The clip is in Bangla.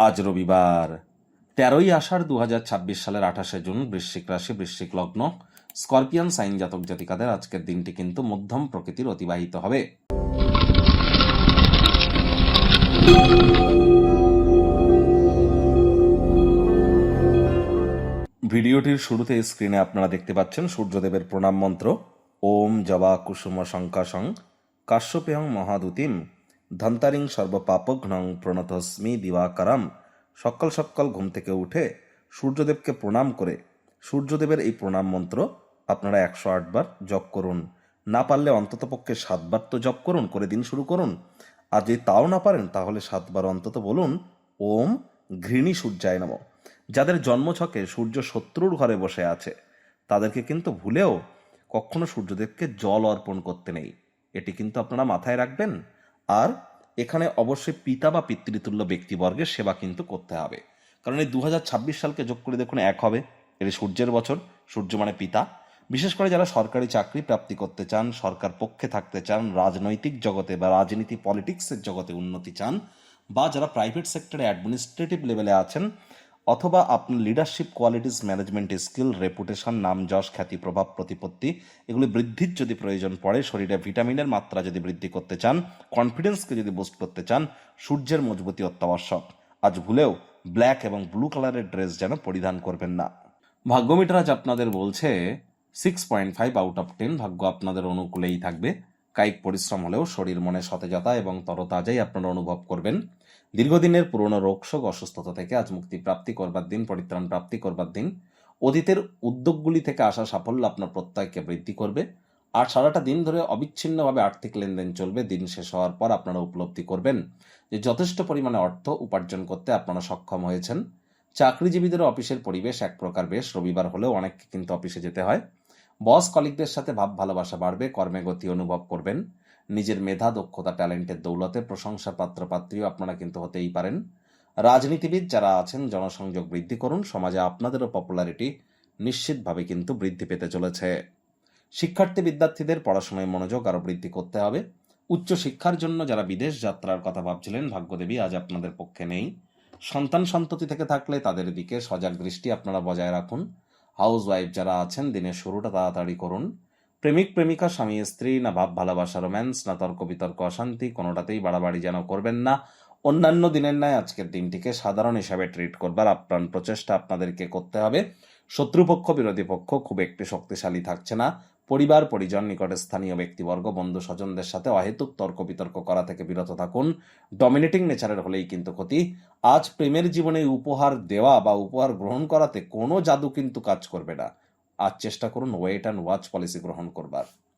আজ রবিবার 13ই আষাঢ় 2026 সালের 28শে জুন। বৃশ্চিক রাশি, বৃশ্চিক লগ্ন, স্করপিয়ান সাইন জাতক জাতিকাদের আজকের দিনটি কিন্তু মধ্যম প্রকৃতির অতিবাহিত হবে। ভিডিওটির শুরুতে স্ক্রিনে আপনারা দেখতে পাচ্ছেন সূর্যদেবের প্রণাম মন্ত্র। ওম জবা কুসুম শঙ্কাশং কাশ্যপেয়ং মহাদুতিম ধন্তারিং সর্বপাপঘ্নং প্রণতস্মি দিবাকারাম। সকাল সকাল ঘুম থেকে উঠে সূর্যদেবকে প্রণাম করে সূর্যদেবের এই প্রণাম মন্ত্র আপনারা 108 বার জপ করুন। না পারলে অন্ততপক্ষে 7 বার তো জপ করুন, করে দিন শুরু করুন। আর যদি তাও না পারেন তাহলে 7 বার অন্তত বলুন ওম ঘৃণী সূর্যায় নমঃ। যাদের জন্মছকে সূর্য শত্রুর ঘরে বসে আছে তাদেরকে কিন্তু ভুলেও কখনো সূর্যদেবকে জল অর্পণ করতে নেই, এটি কিন্তু আপনারা মাথায় রাখবেন। আর এখানে অবশ্যই পিতা বা পিতৃতুল্য ব্যক্তিবর্গের সেবা কিন্তু করতে হবে, কারণ এই 2026 সালকে যোগ করে দেখুন 1 হবে, এটি সূর্যের বছর। সূর্য মানে পিতা। বিশেষ করে যারা সরকারি চাকরি প্রাপ্তি করতে চান, সরকার পক্ষে থাকতে চান, রাজনৈতিক জগতে বা রাজনীতি পলিটিক্সের জগতে উন্নতি চান, বা যারা প্রাইভেট সেক্টরে অ্যাডমিনিস্ট্রেটিভ লেভেলে আছেন, অথবা আপনার leadership qualities, management skill, reputation, নাম যশ, খ্যাতি, প্রভাব, প্রতিপত্তি এগুলি বৃদ্ধির যদি প্রয়োজন পড়ে, শরীরে ভিটামিনের মাত্রা যদি বৃদ্ধি করতে চান, কনফিডেন্সকে যদি বুস্ট করতে চান, সূর্যের মজবুতি অত্যাবশ্যক। আজ ভুলেও ব্ল্যাক এবং ব্লু কালারের ড্রেস যেন পরিধান করবেন না। ভাগ্যমিটার আজ আপনাদের বলছে 6.5 আউট অফ 10। ভাগ্য আপনাদের অনুকূলেই থাকবে। কায়িক পরিশ্রম হলেও শরীর মনে সতেজতা এবং তরতাজাই আপনারা অনুভব করবেন। দীর্ঘদিনের পুরনো রোগশোক, অসুস্থতা থেকে আজ মুক্তি প্রাপ্তি করবার দিন, পরিত্রাণ প্রাপ্তি করবার দিন। অতীতের উদ্যোগগুলি থেকে আসা সাফল্য আপনার প্রত্যয়কে বৃদ্ধি করবে। আর সারাটা দিন ধরে অবিচ্ছিন্নভাবে আর্থিক লেনদেন চলবে। দিন শেষ হওয়ার পর আপনারা উপলব্ধি করবেন যে যথেষ্ট পরিমাণে অর্থ উপার্জন করতে আপনারা সক্ষম হয়েছেন। চাকরিজীবীদের অফিসের পরিবেশ এক প্রকার বেশ। রবিবার হলেও অনেককে কিন্তু অফিসে যেতে হয়। বস কলিগদের সাথে ভাব ভালোবাসা বাড়বে। কর্মে গতি অনুভব করবেন। নিজের মেধা, দক্ষতা, ট্যালেন্টের দৌলতে প্রশংসার পাত্রপাত্রীও আপনারা কিন্তু হতেই পারেন। রাজনীতিবিদ যারা আছেন জনসংযোগ বৃদ্ধি করুন। সমাজে আপনাদেরও পপুলারিটি নিশ্চিতভাবে কিন্তু বৃদ্ধি পেতে চলেছে। শিক্ষার্থী বিদ্যার্থীদের পড়াশোনায় মনোযোগ আরও বৃদ্ধি করতে হবে। উচ্চ শিক্ষার জন্য যারা বিদেশ যাত্রার কথা ভাবছিলেন, ভাগ্যদেবী আজ আপনাদের পক্ষে নেই। সন্তান সন্ততি থেকে থাকলে তাদের দিকে সজাগ দৃষ্টি আপনারা বজায় রাখুন। হাউস ওয়াইফ যারা আছেন দিনের শুরুটা তাড়াতাড়ি করুন। প্রেমিক প্রেমিকা, স্বামী স্ত্রী, না ভাব ভালোবাসা রোম্যান্স, না তর্ক বিতর্ক অশান্তি, কোনোটাতেই বাড়াবাড়ি যেন করবেন না। অন্যান্য দিনের ন্যায় আজকের দিনটিকে সাধারণ হিসাবে ট্রিট করবার আপ্রাণ প্রচেষ্টা আপনাদেরকে করতে হবে। শত্রুপক্ষ, বিরোধী পক্ষ খুব একটি শক্তিশালী থাকছে না। পরিবার, পরিজন, নিকটে স্থানীয় ব্যক্তিবর্গ, বন্ধু স্বজনদের সাথে অহেতুক তর্ক বিতর্ক করা থেকে বিরত থাকুন। ডমিনেটিং নেচারের হলেই কিন্তু ক্ষতি। আজ প্রেমের জীবনে উপহার দেওয়া বা উপহার গ্রহণ করাতে কোনো জাদু কিন্তু কাজ করবে না। আজ চেষ্টা করুন ওয়েট অ্যান্ড ওয়াচ পলিসি গ্রহণ করবার।